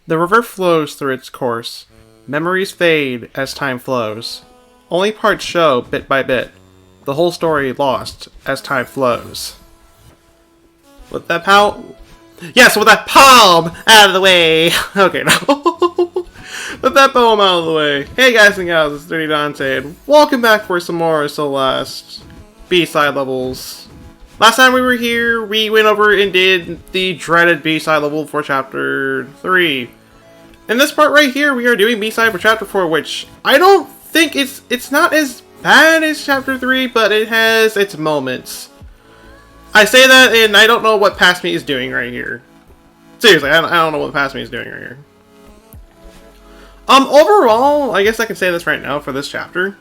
The river flows through its course. Memories fade as time flows. Only parts show bit by bit. The whole story lost as time flows. With that palm... Yes, with that palm out of the way! Okay, no. With that poem out of the way. Hey guys and gals, it's Dirty Dante, and welcome back for some more Celeste B-side levels. Last time we were here, we went over and did the dreaded B-side level for Chapter 3. In this part right here, we are doing B-side for Chapter 4, which I don't think it's not as bad as Chapter 3, but it has its moments. I say that, and I don't know what Past Me is doing right here. Seriously, I don't know what Past Me is doing right here. Overall, I guess I can say this right now for this chapter.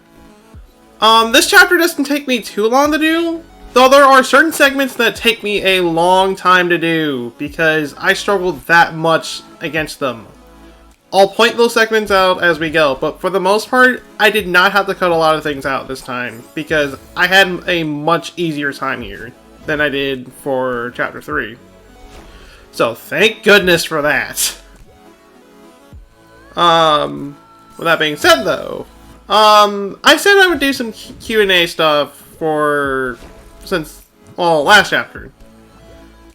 This chapter doesn't take me too long to do, though there are certain segments that take me a long time to do, because I struggled that much against them. I'll point those segments out as we go, but for the most part, I did not have to cut a lot of things out this time, because I had a much easier time here than I did for Chapter 3. So, thank goodness for that. With that being said, though, I said I would do some Q&A stuff last chapter.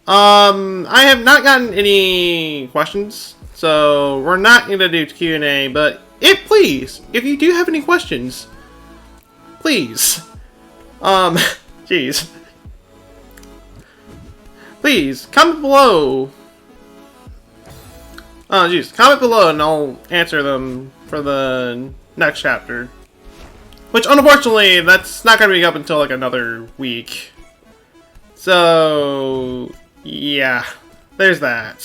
I have not gotten any questions, so we're not going to do Q&A, but if you do have any questions, please, jeez. Please, comment below. Comment below and I'll answer them for the next chapter. Which, unfortunately, that's not going to be up until, like, another week. So, yeah. There's that.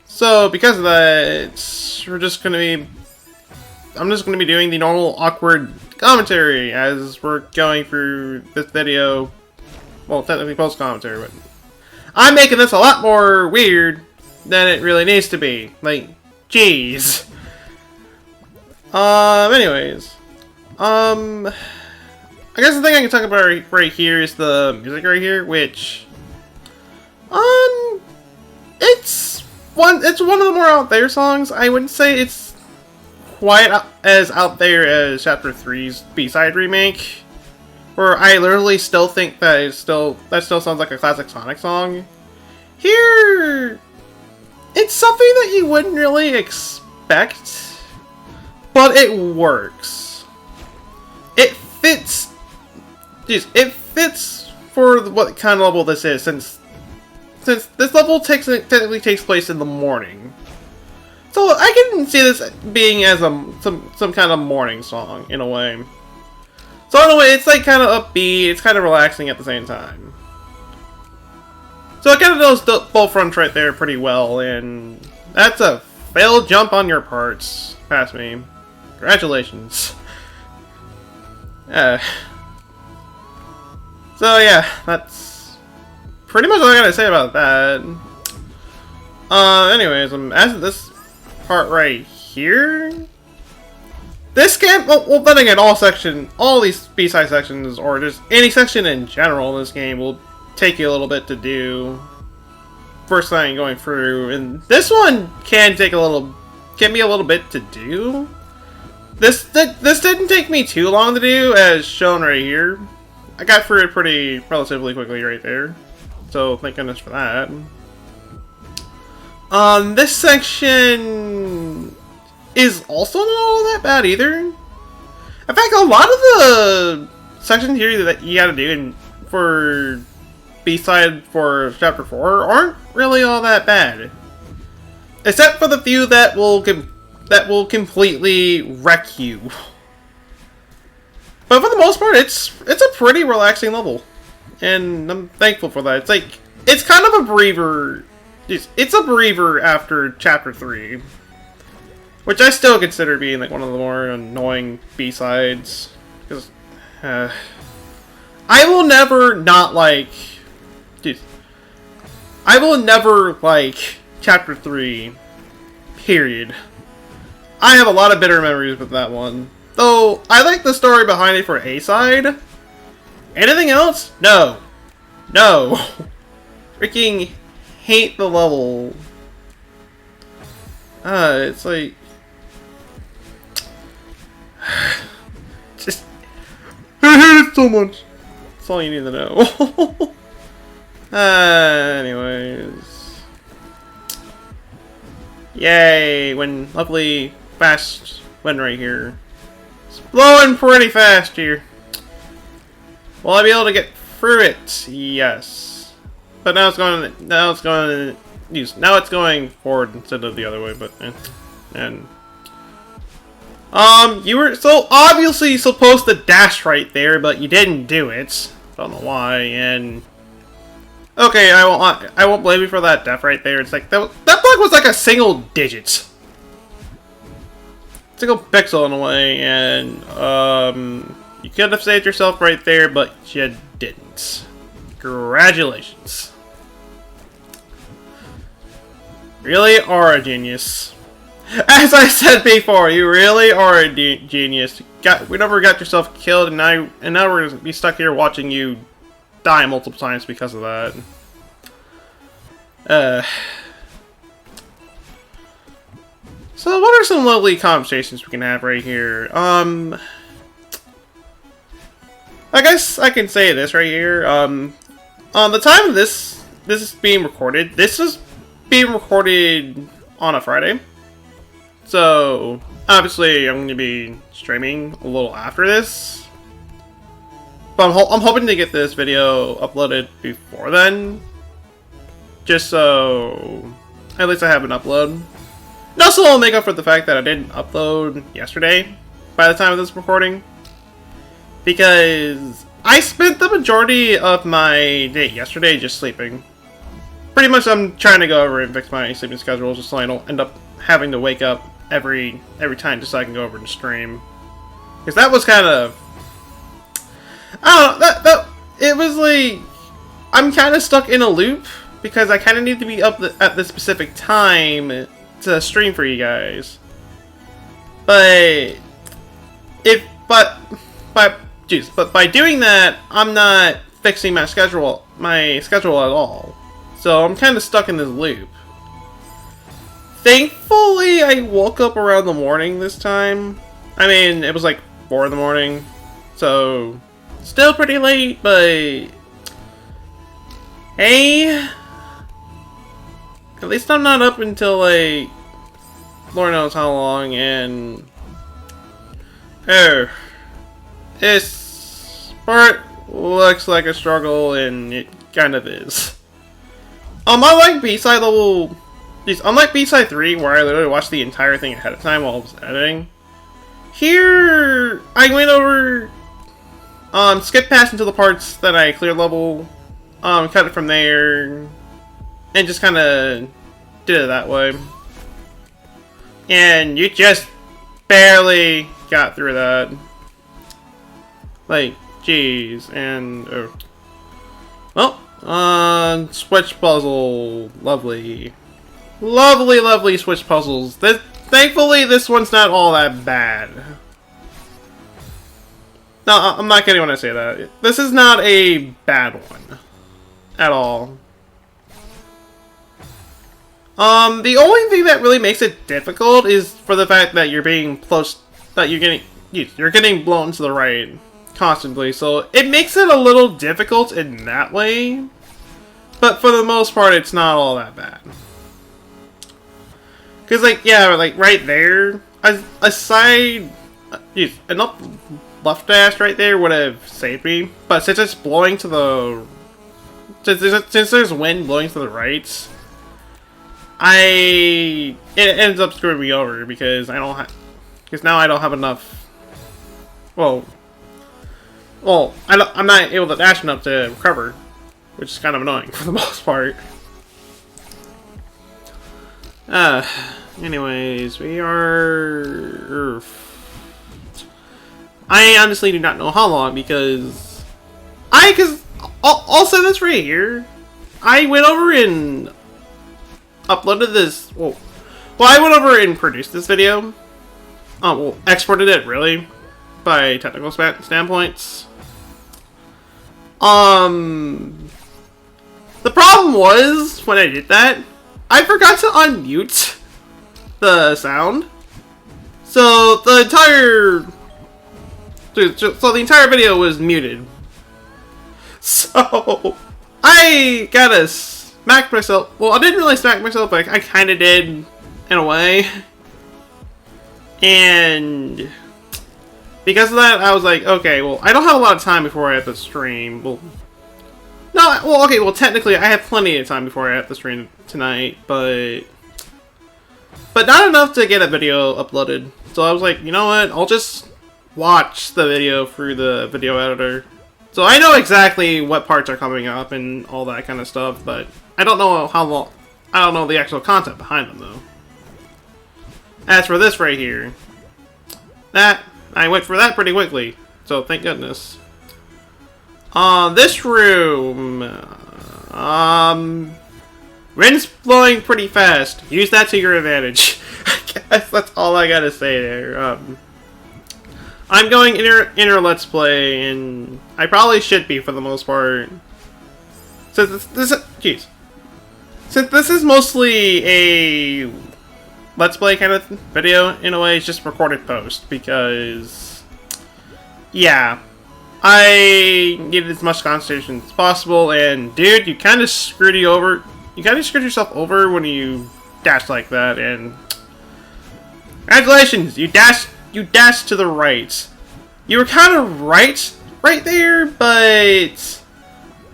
So, because of that, I'm just going to be doing the normal awkward commentary as we're going through this video. Well, technically post-commentary, but I'm making this a lot more weird than it really needs to be. Like, jeez. Anyways. I guess the thing I can talk about right here is the music right here, which, it's one of the more out there songs. I wouldn't say it's quite as out there as Chapter 3's B-side remake, where I literally still think that still sounds like a classic Sonic song. Here, it's something that you wouldn't really expect, but it works. It fits. Geez, it fits for what kind of level this is, since this level technically takes place in the morning. So I can see this being as some kind of morning song in a way. So in a way, it's like kind of upbeat, it's kind of relaxing at the same time. So it kind of does both fronts right there pretty well, and that's a failed jump on your parts. Past me. Congratulations. So yeah, that's pretty much all I gotta say about that. Anyways, as this part right here, this game, well, then again, all these B-side sections, or just any section in general in this game, will take you a little bit to do. First time going through, and this one can be a little bit to do. This didn't take me too long to do, as shown right here. I got through it relatively quickly right there, so thank goodness for that. This section is also not all that bad either. In fact, a lot of the sections here that you gotta do for B-side for Chapter 4 aren't really all that bad. Except for the few that will completely wreck you. But for the most part, it's a pretty relaxing level. And I'm thankful for that. It's kind of a breather. It's a breather after Chapter 3. Which I still consider being like one of the more annoying B-sides. Because I will never not like... I will never like Chapter 3. Period. I have a lot of bitter memories with that one. Though, I like the story behind it for A-side. Anything else? No. No. freaking hate the level. It's like... just... I hate it so much. That's all you need to know. Anyways. Yay, when lovely fast wind right here. It's blowing pretty fast here. Will I be able to get through it? Yes. But now it's going forward instead of the other way, but and you were so obviously supposed to dash right there, but you didn't do it. Don't know why, and okay, I won't blame you for that death right there. It's like that block was like a single digit. Single pixel in a way, and you could have saved yourself right there, but you didn't. Congratulations. Really are a genius. As I said before, you really are a genius. We never got yourself killed, and now we're gonna be stuck here watching you die multiple times because of that. So what are some lovely conversations we can have right here? I guess I can say this right here. On the time of this is being recorded, this is being recorded on a Friday. So, obviously, I'm going to be streaming a little after this. But I'm hoping to get this video uploaded before then. Just so at least I have an upload. And also, I'll make up for the fact that I didn't upload yesterday by the time of this recording. Because I spent the majority of my day yesterday just sleeping. Pretty much I'm trying to go over and fix my sleeping schedule just so I don't end up having to wake up every time just so I can go over and stream. Because that was kind of... I don't know, it was like... I'm kind of stuck in a loop because I kind of need to be up at this specific time to stream for you guys. But by doing that, I'm not fixing my schedule at all. So I'm kind of stuck in this loop. Thankfully, I woke up around the morning this time. I mean, it was like 4 in the morning, so still pretty late, but hey, at least I'm not up until like Lord knows how long, and this part looks like a struggle, and it kind of is. Unlike B-side level, unlike B-side 3, where I literally watched the entire thing ahead of time while I was editing, here I went over, skip past into the parts that I cleared level, cut it from there, and just kind of did it that way. And you just barely got through that. Like, jeez, and well. Switch puzzle. Lovely. Lovely switch puzzles. Thankfully, this one's not all that bad. No, I'm not kidding when I say that. This is not a bad one. At all. The only thing that really makes it difficult is for the fact that you're being you're getting blown to the right constantly, so it makes it a little difficult in that way, but for the most part it's not all that bad. Because like, yeah, like right there, a side, an up left dash right there would have saved me, but since it's blowing to the, since there's wind blowing to the right, it ends up screwing me over because now I don't have enough. Well, I'm not able to dash enough to recover, which is kind of annoying for the most part. Anyways, we are... I honestly do not know how long because... I'll say this right here. I went over and uploaded this... Well, I went over and produced this video. Well, exported it, really, by technical standpoints. The problem was, when I did that, I forgot to unmute the sound. So the entire video was muted. So I gotta smack myself. Well, I didn't really smack myself, but I kind of did in a way. And because of that, I was like, okay, well, I don't have a lot of time before I have to stream. Well, no, well, okay, well, technically, I have plenty of time before I have to stream tonight, but not enough to get a video uploaded. So I was like, you know what? I'll just watch the video through the video editor. So I know exactly what parts are coming up and all that kind of stuff, but I don't know how long. I don't know the actual content behind them, though. As for this right here, I went for that pretty quickly, so thank goodness. This room, wind's blowing pretty fast. Use that to your advantage. I guess that's all I gotta say there. I'm going inner Let's Play, and I probably should be for the most part. Since this is mostly a Let's Play kind of video, in a way, it's just recorded post, because, yeah, I needed as much concentration as possible, and dude, you kind of screwed yourself over when you dashed like that, and congratulations, you dashed to the right. You were kind of right there, but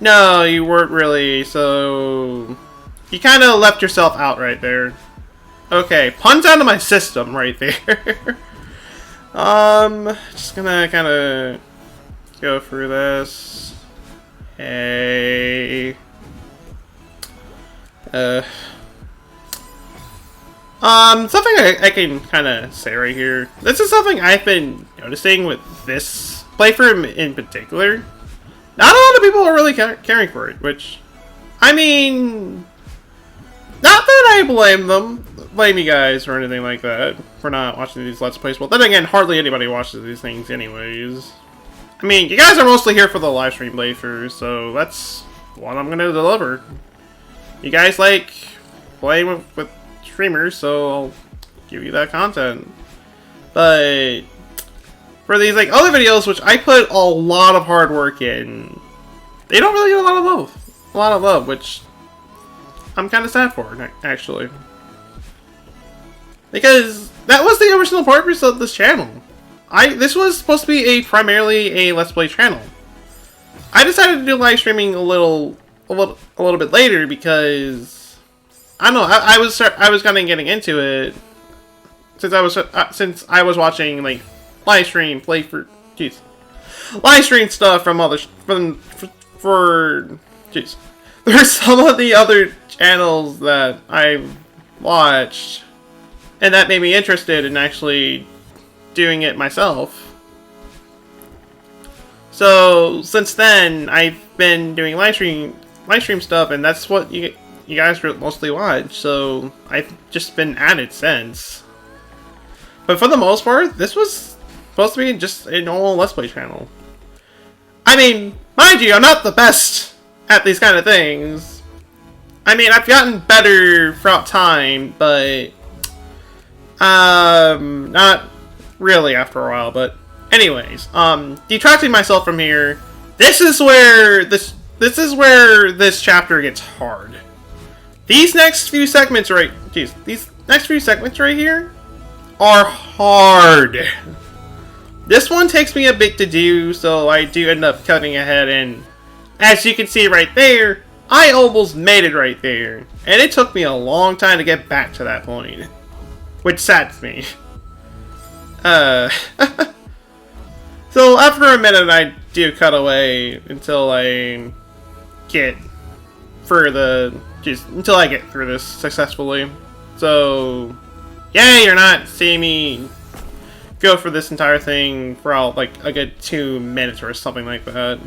no, you weren't really, so you kind of left yourself out right there. Okay, puns out of my system right there. Just gonna kind of go through this. Hey. Something I can kind of say right here. This is something I've been noticing with this playthrough in particular. Not a lot of people are really caring for it, which, I mean, not that I blame you guys or anything like that for not watching these Let's Plays. Well, then again, hardly anybody watches these things anyways. I mean, you guys are mostly here for the live stream playthroughs, so that's what I'm gonna deliver. You guys like playing with streamers, so I'll give you that content. But for these like other videos, which I put a lot of hard work in, they don't really get a lot of love, which I'm kind of sad for, actually. Because that was the original purpose of this channel. This was supposed to be primarily a Let's Play channel. I decided to do live streaming a little bit later because I don't know. I was kind of getting into it since I was watching like live stream stuff from others jeez. There's some of the other channels that I've watched, and that made me interested in actually doing it myself. So since then, I've been doing live stream stuff, and that's what you guys mostly watch. So I've just been at it since. But for the most part, this was supposed to be just a normal Let's Play channel. I mean, mind you, I'm not the best at these kind of things. I mean, I've gotten better throughout time, but not really after a while. But anyways, detracting myself from here, this is where this chapter gets hard. These next few segments right here are hard. This one takes me a bit to do, so I do end up cutting ahead, and as you can see right there, I almost made it right there. And it took me a long time to get back to that point, which saddens me. So after a minute, I do cut away until I get until I get through this successfully. So, yay, you're not seeing me go for this entire thing for like a good 2 minutes or something like that.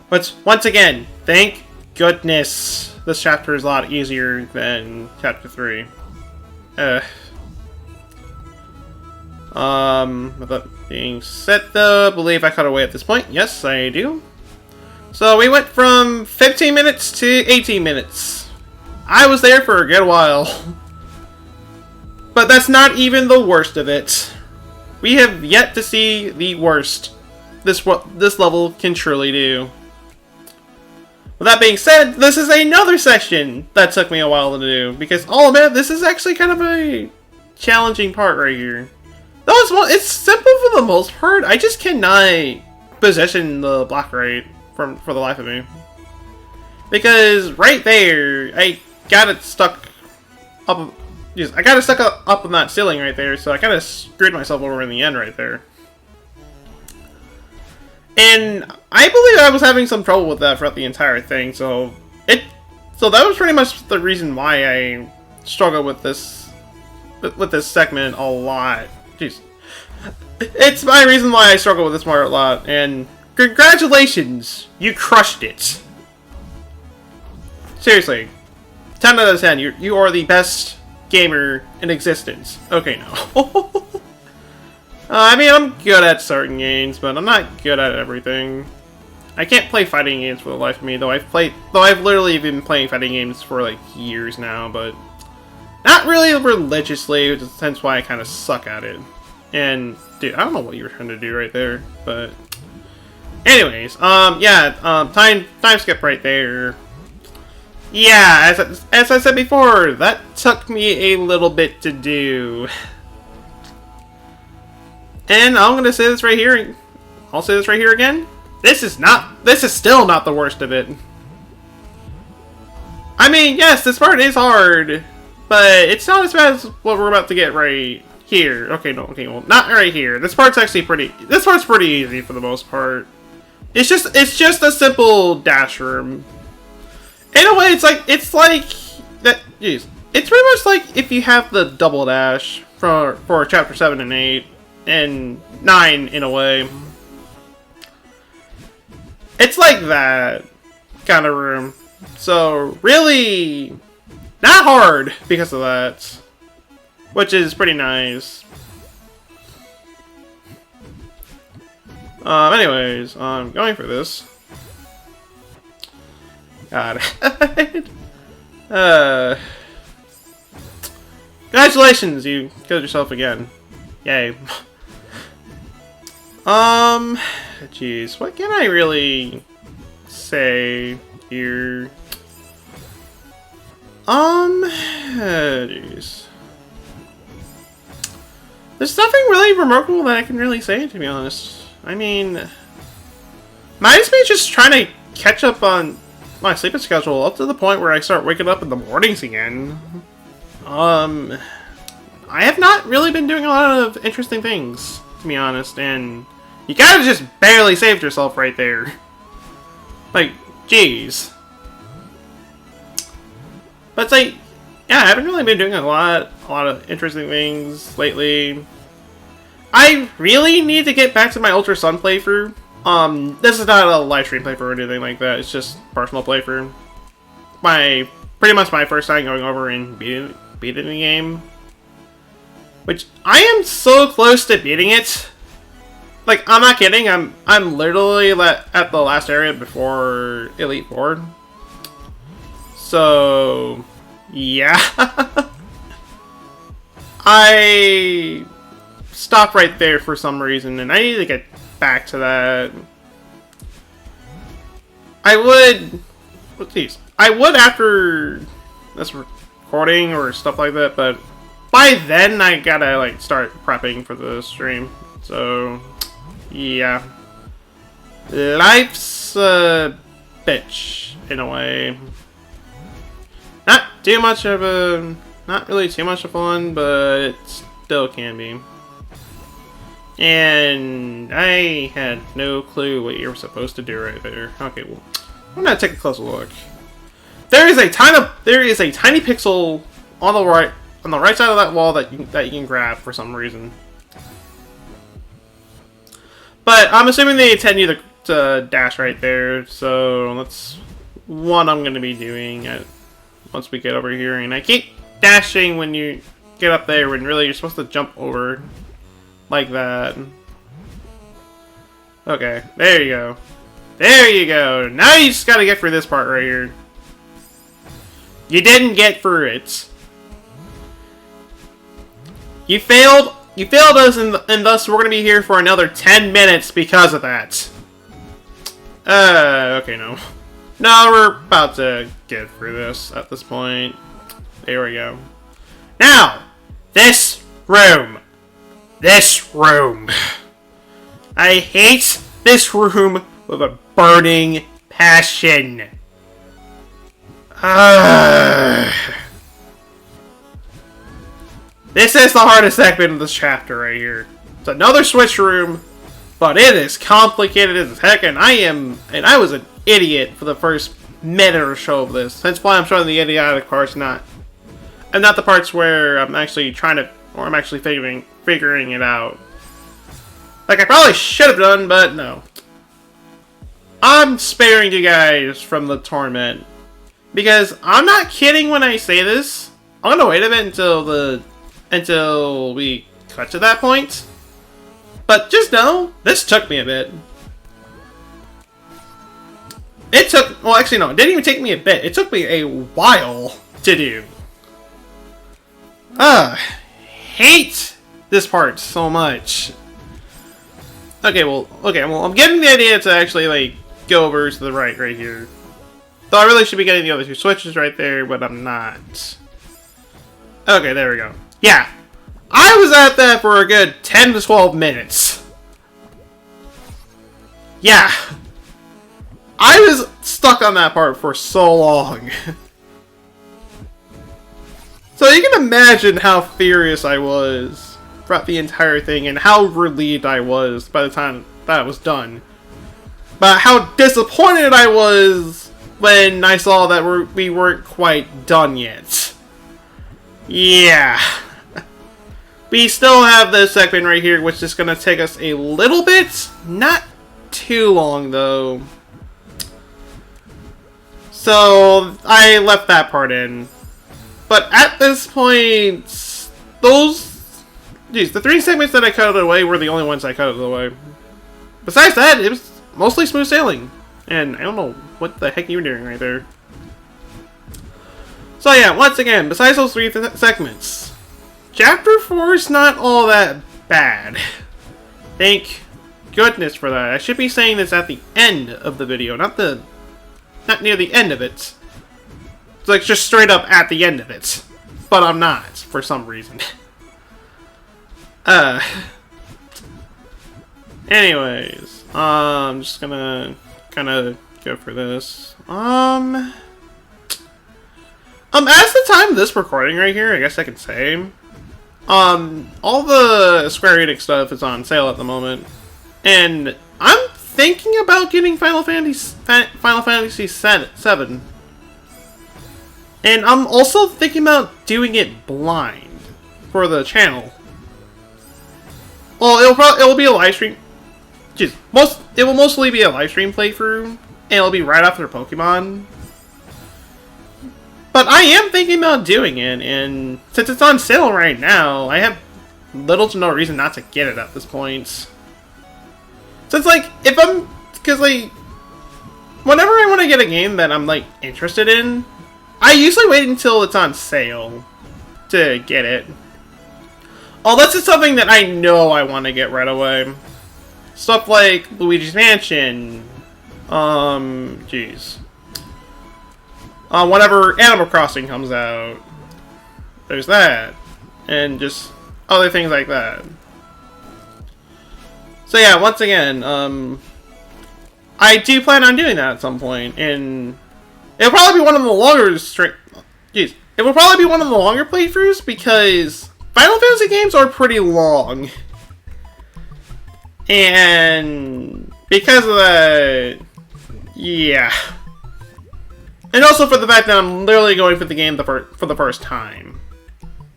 But once again, thank goodness this chapter is a lot easier than chapter 3. With that being said, though, I believe I cut away at this point. Yes, I do. So we went from 15 minutes to 18 minutes. I was there for a good while. But that's not even the worst of it. We have yet to see the worst this level can truly do. With that being said, this is another section that took me a while to do, because I'll admit, this is actually kind of a challenging part right here. Though it's simple for the most part, I just cannot position the block right for the life of me. Because right there, I got it stuck up. I got it stuck up on that ceiling right there, so I kind of screwed myself over in the end right there. And I believe I was having some trouble with that throughout the entire thing, so that was pretty much the reason why I struggled with this segment a lot. Jeez. It's my reason why I struggle with this part a lot, and congratulations, you crushed it. Seriously, 10 out of 10, you are the best gamer in existence. Okay, no. I mean, I'm good at certain games, but I'm not good at everything. I can't play fighting games for the life of me, though I've literally been playing fighting games for like years now, but not really religiously, which is hence why I kind of suck at it. And dude, I don't know what you were trying to do right there, but anyways, time skip right there. Yeah, as I said before, that took me a little bit to do. And I'm gonna say this right here. I'll say this right here again. This is still not the worst of it. I mean, yes, this part is hard, but it's not as bad as what we're about to get right here. Okay, well, not right here. This part's pretty easy for the most part. It's just a simple dash room. In a way, it's like that. Jeez, it's pretty much like if you have the double dash for chapter 7 and 8 and 9 in a way. It's like that kind of room. So really, not hard because of that, which is pretty nice. Anyways, I'm going for this. God. Congratulations, you killed yourself again. Yay. Jeez, what can I really say here? Jeez. There's nothing really remarkable that I can really say, to be honest. I mean, might be just trying to catch up on my sleeping schedule up to the point where I start waking up in the mornings again. I have not really been doing a lot of interesting things, to be honest, and you kinda just barely saved yourself right there. Like, jeez. But it's like, yeah, I haven't really been doing a lot of interesting things lately. I really need to get back to my Ultra Sun playthrough. This is not a live stream playthrough or anything like that. It's just personal playthrough. Pretty much my first time going over and beating the game. Which I am so close to beating it. Like, I'm not kidding. I'm literally at the last area before Elite Four. So yeah. I stopped right there for some reason, and I need to get back to that. I would after this recording or stuff like that, but by then I gotta like start prepping for the stream. So yeah, life's a bitch in a way. Not really too much of fun, but it still can be. And I had no clue what you were supposed to do right there. Okay, well, I'm gonna take a closer look. There is a tiny pixel on the right side of that wall that you can grab for some reason. But I'm assuming they intend you to dash right there, so that's what I'm gonna be doing once we get over here. And I keep dashing when you get up there when really you're supposed to jump over. Like that. Okay, there you go. There you go. Now you just gotta get through this part right here. You didn't get through it. You failed. You failed us, and thus we're gonna be here for another 10 minutes because of that. Okay, no. No, we're about to get through this at this point. There we go. Now, this room. This room. I hate this room with a burning passion. This is the hardest segment of this chapter right here. It's another switch room, but it is complicated as heck, and I was an idiot for the first minute or so of this. That's why I'm showing the idiotic parts, and not the parts where I'm actually I'm actually figuring it out. Like I probably should have done, but no. I'm sparing you guys from the torment. Because I'm not kidding when I say this. I'm gonna wait a bit until we cut to that point. But just know, this took me a bit. Well actually no, it didn't even take me a bit. It took me a while to do. Hate this part so much. Okay, well, I'm getting the idea to actually, like, go over to the right here. Though I really should be getting the other two switches right there, but I'm not. Okay, there we go. Yeah, I was at that for a good 10 to 12 minutes. Yeah. I was stuck on that part for so long. So you can imagine how furious I was throughout the entire thing and how relieved I was by the time that was done. But how disappointed I was when I saw that we weren't quite done yet. Yeah. We still have this segment right here, which is going to take us a little bit. Not too long, though. So, I left that part in. But at this point, the 3 segments that I cut away were the only ones I cut away. Besides that, it was mostly smooth sailing. And I don't know what the heck you were doing right there. So yeah, once again, besides those 3 segments, Chapter 4 is not all that bad. Thank goodness for that. I should be saying this at the end of the video, not near the end of it. It's like just straight up at the end of it. But I'm not, for some reason. Anyways, I'm just gonna kind of go for this. As the time of this recording right here, I guess I could say, all the Square Enix stuff is on sale at the moment, and I'm thinking about getting Final Fantasy VII. And I'm also thinking about doing it blind for the channel. Well, it'll be a live stream. Jeez, it will mostly be a live stream playthrough, and it'll be right after Pokemon. But I am thinking about doing it, and since it's on sale right now, I have little to no reason not to get it at this point. So it's like, because like, whenever I want to get a game that I'm like interested in, I usually wait until it's on sale to get it. Unless it's something that I know I want to get right away. Stuff like Luigi's Mansion. Whenever Animal Crossing comes out. There's that. And just other things like that. So yeah, once again, I do plan on doing that at some point, and it'll probably be one of the longer it will probably be one of the longer playthroughs because Final Fantasy games are pretty long. And because of that, yeah. And also for the fact that I'm literally going for the game for the first time.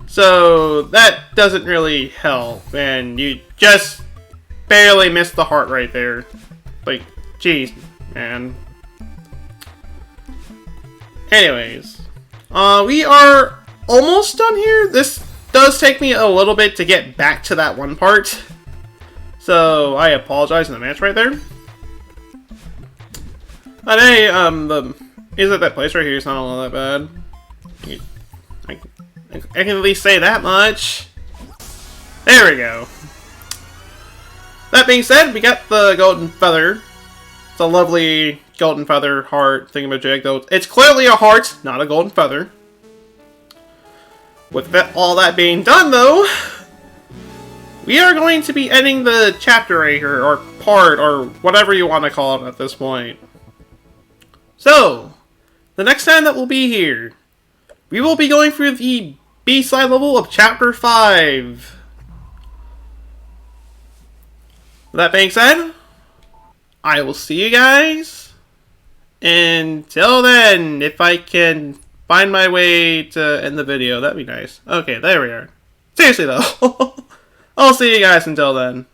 So that doesn't really help, and you just barely missed the heart right there. Like, jeez, man. Anyways, we are almost done here. This does take me a little bit to get back to that one part, so I apologize in advance right there. But hey, is it that place right here? It's not all that bad. I can at least say that much. There we go. That being said, we got the golden feather. It's a lovely golden feather heart thingamajig, though it's clearly a heart, not a golden feather. With all that being done, though, we are going to be ending the chapter right here, or part, or whatever you want to call it at this point. So, the next time that we'll be here, we will be going through the B-side level of Chapter 5. With that being said, I will see you guys. Until then, if I can find my way to end the video, that'd be nice. Okay, there we are. Seriously though. I'll see you guys until then.